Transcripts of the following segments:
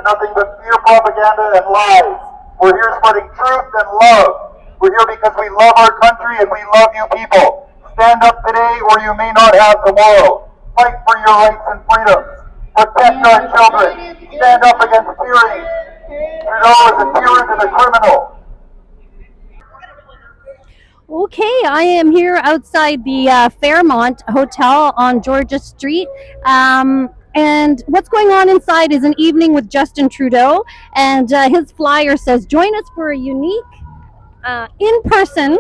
nothing but fear, propaganda, and lies. We're here spreading truth and love. We're here because we love our country and we love you people. Stand up today or you may not have tomorrow. Fight for your rights and freedoms. Protect our children. Stand up against tyranny. Trudeau is a tyrant and a criminal. Okay, I am here outside the Fairmont Hotel on Georgia Street. And what's going on inside is an evening with Justin Trudeau. And his flyer says, join us for a unique in-person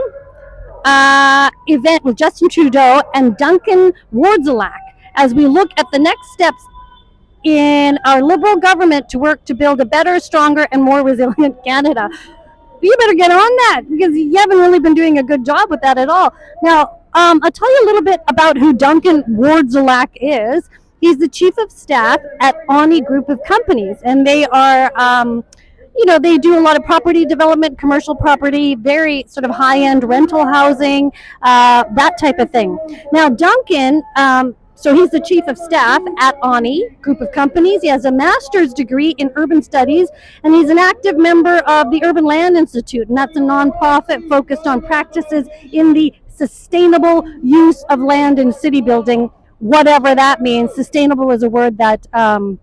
event with Justin Trudeau and Duncan Wardzelak as we look at the next steps in our Liberal government to work to build a better, stronger, and more resilient Canada. You better get on that because you haven't really been doing a good job with that at all. Now, I'll tell you a little bit about who Duncan Wardzelak is. He's the chief of staff at ONI Group of Companies, and they are, they do a lot of property development, commercial property, very sort of high-end rental housing, that type of thing. Now, Duncan, so he's the chief of staff at ONI Group of Companies. He has a master's degree in urban studies, and he's an active member of the Urban Land Institute, and that's a nonprofit focused on practices in the sustainable use of land in city building, whatever that means. Sustainable is a word that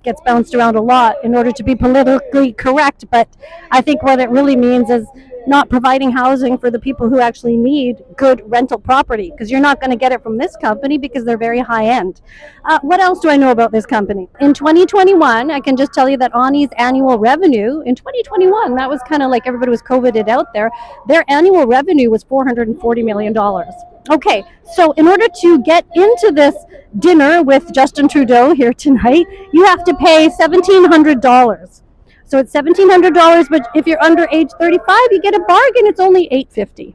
gets bounced around a lot in order to be politically correct, but I think what it really means is not providing housing for the people who actually need good rental property, because you're not going to get it from this company because they're very high end. What else do I know about this company? In 2021, I can just tell you that ONI's annual revenue in 2021, that was kind of like everybody was COVIDed out there, their annual revenue was $440 million. Okay, so in order to get into this dinner with Justin Trudeau here tonight, you have to pay $1,700. So it's $1,700, but if you're under age 35, you get a bargain. It's only $850.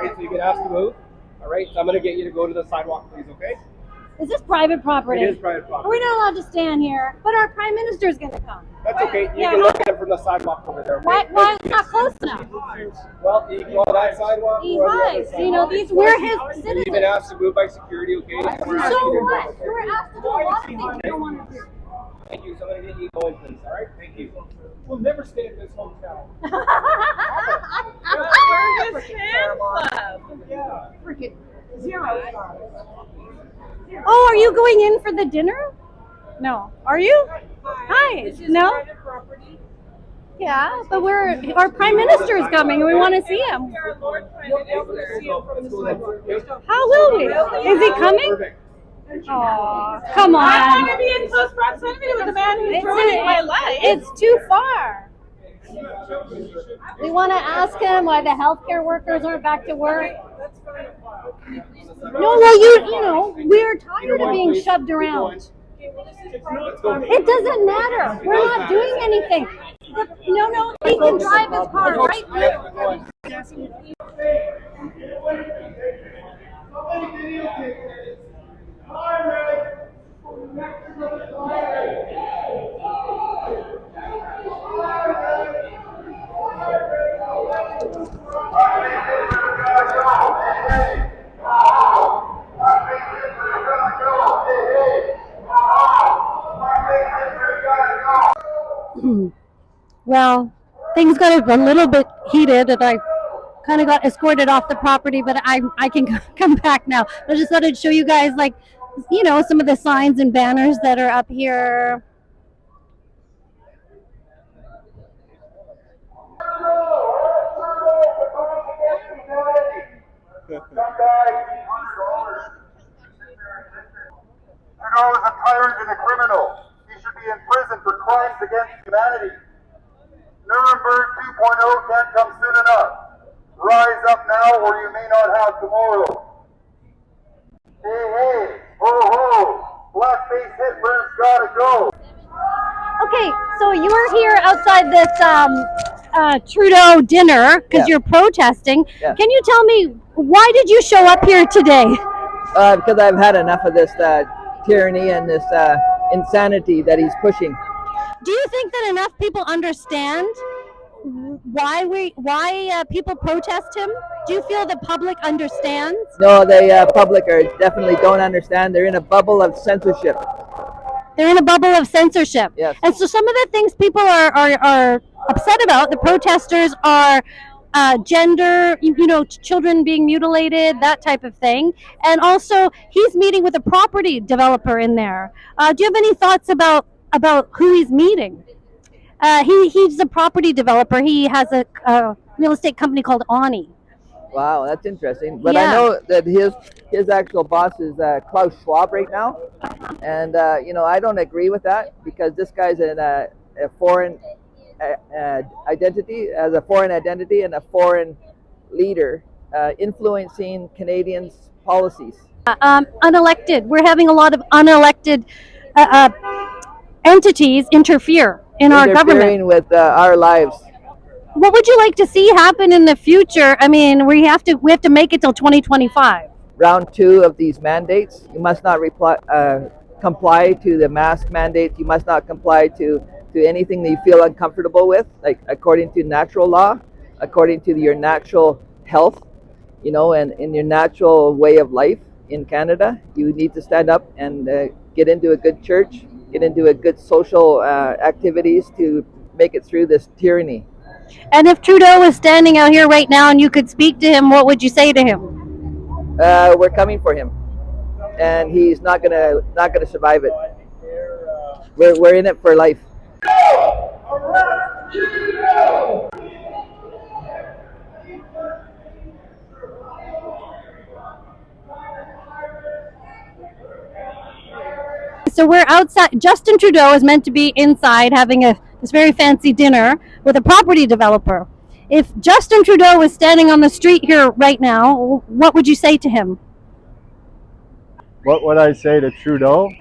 So you get asked to move. All right, so I'm going to get you to go to the sidewalk, please, okay? Is this private property? It is private property. Are we not allowed to stand here? But our Prime Minister is going to come. That's okay. You can look at it from the sidewalk over there. Why is it not close enough? Well, you can go on that sidewalk. We're his citizens. You've been asked to move by security, okay? So what? We're asked to do a lot of things we don't want to do. Thank you. So I'm going to get you going, please. All right? Thank you. We'll never stay at this hotel. Freaking zero. Oh, are you going in for the dinner? No. Are you? Hi. No? Yeah, but our Prime Minister is coming and we want to see him. How will we? Is he coming? Oh, come on. I want to be in close proximity with the man who's ruining my life. It's too far. We want to ask him why the healthcare workers aren't back to work. No, well, we're tired of being shoved around. It doesn't matter. We're not doing anything. No, he can drive his car, right? Well, things got a little bit heated and I kind of got escorted off the property, but I can come back now. I just thought I'd show you guys, some of the signs and banners that are up here. Trudeau is a tyrant and a criminal. He should be in prison for crimes against humanity. Nuremberg 2.0 can't come soon enough. Rise up now or you may not have tomorrow. Hey, ho, ho. Blackface Hitler's gotta go. Okay, so you're here outside this Trudeau dinner because you're protesting. Yeah. Can you tell me, why did you show up here today? Because I've had enough of this tyranny and this insanity that he's pushing. Do you think that enough people understand why people protest him? Do you feel the public understands? No, the public are definitely don't understand. They're in a bubble of censorship. They're in a bubble of censorship. Yes. And so some of the things people are upset about, the protesters are gender, children being mutilated, that type of thing. And also, he's meeting with a property developer in there. Do you have any thoughts about who he's meeting? He's a property developer. He has a real estate company called Ani. Wow, that's interesting. But Yeah. I know that his actual boss is Klaus Schwab right now, and I don't agree with that because this guy's in a foreign identity, as a foreign identity and a foreign leader, influencing Canadians' policies. Unelected. We're having a lot of unelected entities interfere in our government. Interfering with our lives. What would you like to see happen in the future? I mean, we have to make it till 2025. Round 2 of these mandates. You must not comply to the mask mandates. You must not comply to anything that you feel uncomfortable with, like according to natural law, according to your natural health, and in your natural way of life in Canada. You need to stand up and get into a good church, get into a good social activities to make it through this tyranny. And if Trudeau was standing out here right now and you could speak to him, what would you say to him? We're coming for him, and he's not gonna survive it. We're in it for life. So we're outside. Justin Trudeau is meant to be inside having this very fancy dinner with a property developer. If Justin Trudeau was standing on the street here right now, what would you say to him? What would I say to Trudeau?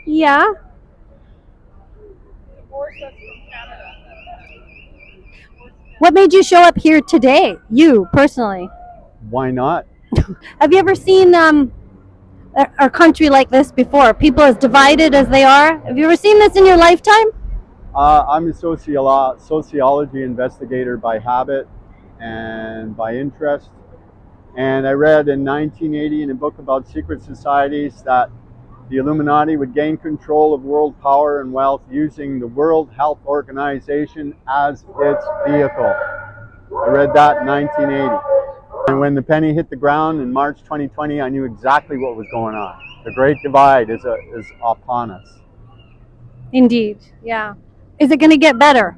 Yeah. What made you show up here today, you personally? Why not? Have you ever seen our country like this before? People as divided as they are? Have you ever seen this in your lifetime? I'm a sociology investigator by habit and by interest. And I read in 1980 in a book about secret societies that the Illuminati would gain control of world power and wealth using the World Health Organization as its vehicle. I read that in 1980. And when the penny hit the ground in March 2020, I knew exactly what was going on. The Great Divide is upon us. Indeed, yeah. Is it going to get better?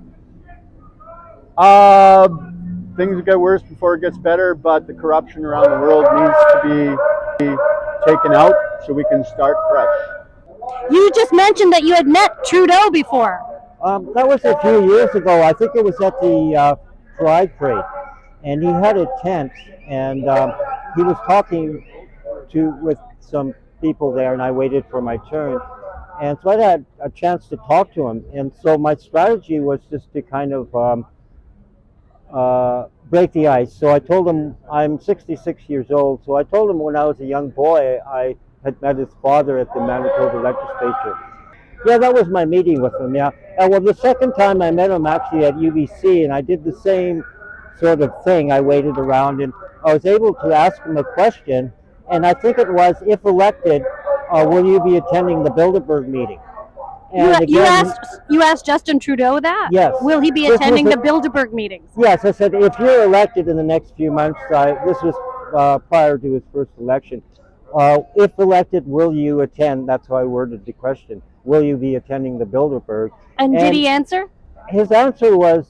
Things get worse before it gets better, but the corruption around the world needs to be taken out so we can start fresh. You just mentioned that you had met Trudeau before. That was a few years ago. I think it was at the Pride Parade, and he had a tent, and he was talking with some people there, and I waited for my turn. And so I had a chance to talk to him. And so my strategy was just to kind of break the ice. So I told him, I'm 66 years old. So I told him when I was a young boy, I had met his father at the Manitoba legislature. Yeah, that was my meeting with him, yeah. And well, the second time I met him actually at UBC, and I did the same sort of thing. I waited around, and I was able to ask him a question. And I think it was, if elected, will you be attending the Bilderberg meeting? And You asked Justin Trudeau that? Yes. Will he be This attending was the Bilderberg meetings? Yes, I said, if you're elected in the next few months, this was prior to his first election, if elected, will you attend? That's how I worded the question. Will you be attending the Bilderberg? And did he answer? His answer was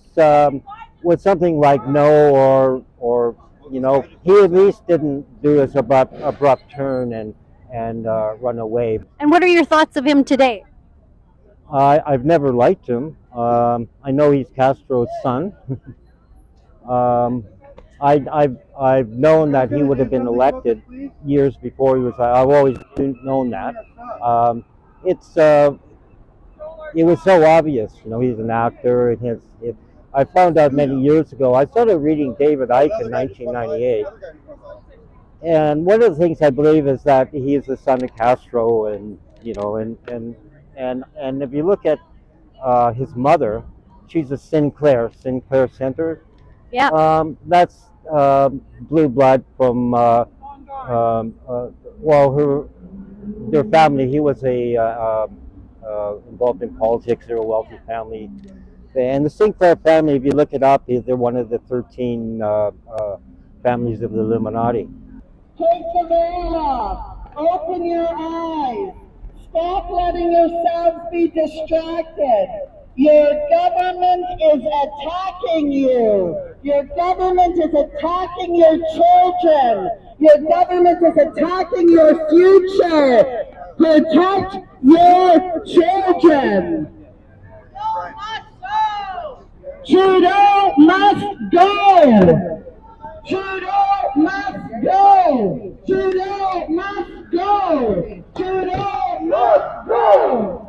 something like no, or he at least didn't do his abrupt turn and run away. And what are your thoughts of him today? I've never liked him. I know he's Castro's son. I've known that he would have been elected years before he was. I've always known that. It was so obvious. He's an actor, and I found out many years ago. I started reading David Icke in 1998, and one of the things I believe is that he is the son of Castro, and if you look at his mother, she's a Sinclair Center. Yeah. blue blood from their family. He was involved in politics. They're a wealthy family. And the Sinclair family, if you look it up, they're one of the 13 families of the Illuminati. Take the veil off. Open your eyes. Stop letting yourselves be distracted. Your government is attacking you. Your government is attacking your children. Your government is attacking your future. Protect your children. Trudeau must go. Trudeau must go. Trudeau must go. Trudeau must go.